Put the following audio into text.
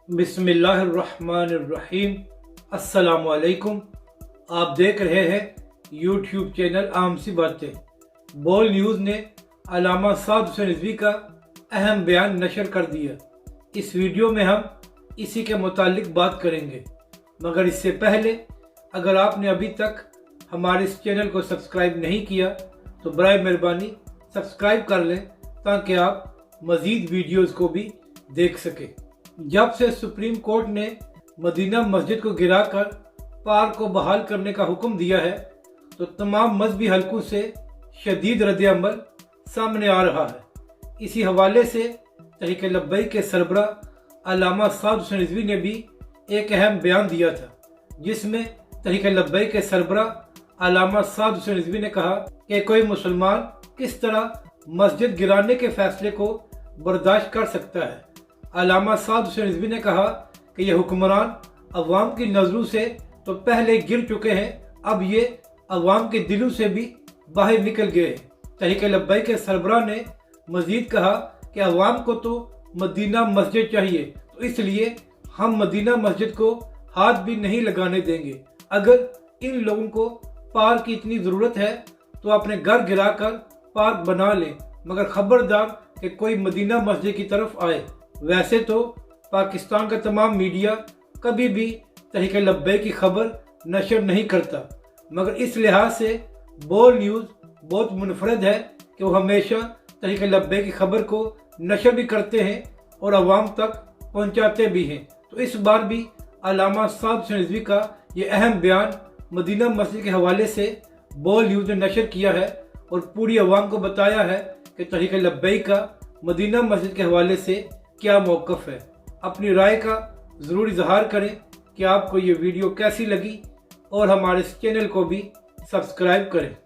बिस्मिल्लाहिर्रहमानिर्रहीम। अस्सलाम वालेकुम। आप देख रहे हैं यूट्यूब चैनल आम सी बातें। बोल न्यूज़ ने अल्लामा साद हुसैन रिजवी का अहम बयान नशर कर दिया। इस वीडियो में हम इसी के मुतालिक बात करेंगे, मगर इससे पहले अगर आपने अभी तक हमारे इस चैनल को सब्सक्राइब नहीं किया तो बराए मेहरबानी सब्सक्राइब कर लें ताकि आप मज़ीद वीडियोज़ को भी देख सकें। जब से सुप्रीम कोर्ट ने मदीना मस्जिद को गिराकर पार्क को बहाल करने का हुक्म दिया है तो तमाम मजहबी हलकों से शदीद रद्द-ए-अमल सामने आ रहा है। इसी हवाले से तहरीक लब्बैक के सरबराह अल्लामा साद हुसैन रिजवी ने भी एक अहम बयान दिया था, जिसमें तहरीक लब्बैक के सरबराह अल्लामा साद हुसैन रिजवी ने कहा कि कोई मुसलमान किस तरह मस्जिद गिराने के फैसले को बर्दाश्त कर सकता है। अल्लामा साद हुसैन रिजवी ने कहा कि ये हुक्मरान अवाम की नज़रों से तो पहले गिर चुके हैं, अब ये अवाम के दिलों से भी बाहर निकल गए हैं। तहरीक लब्बैक के सरबराह ने मजीद कहा कि अवाम को तो मदीना मस्जिद चाहिए, तो इसलिए हम मदीना मस्जिद को हाथ भी नहीं लगाने देंगे। अगर इन लोगों को पार्क की इतनी ज़रूरत है तो अपने घर गिराकर पार्क बना लें, मगर खबरदार कि कोई मदीना मस्जिद की तरफ आए। वैसे तो पाकिस्तान का तमाम मीडिया कभी भी तहरीक लब्बैक की खबर नशर नहीं करता, मगर इस लिहाज से बोल न्यूज़ बहुत मुनफरद है कि वो हमेशा तहरीक लब्बैक की खबर को नशर भी करते हैं और अवाम तक पहुंचाते भी हैं। तो इस बार भी अल्लामा साद हुसैन रिजवी का ये अहम बयान मदीना मस्जिद के हवाले से बोल न्यूज़ ने नशर किया है और पूरी अवाम को बताया है कि तहरीक लब्बैक का मदीना मस्जिद के हवाले से क्या मौक़िफ़ है। अपनी राय का ज़रूर इजहार करें कि आपको ये वीडियो कैसी लगी और हमारे इस चैनल को भी सब्सक्राइब करें।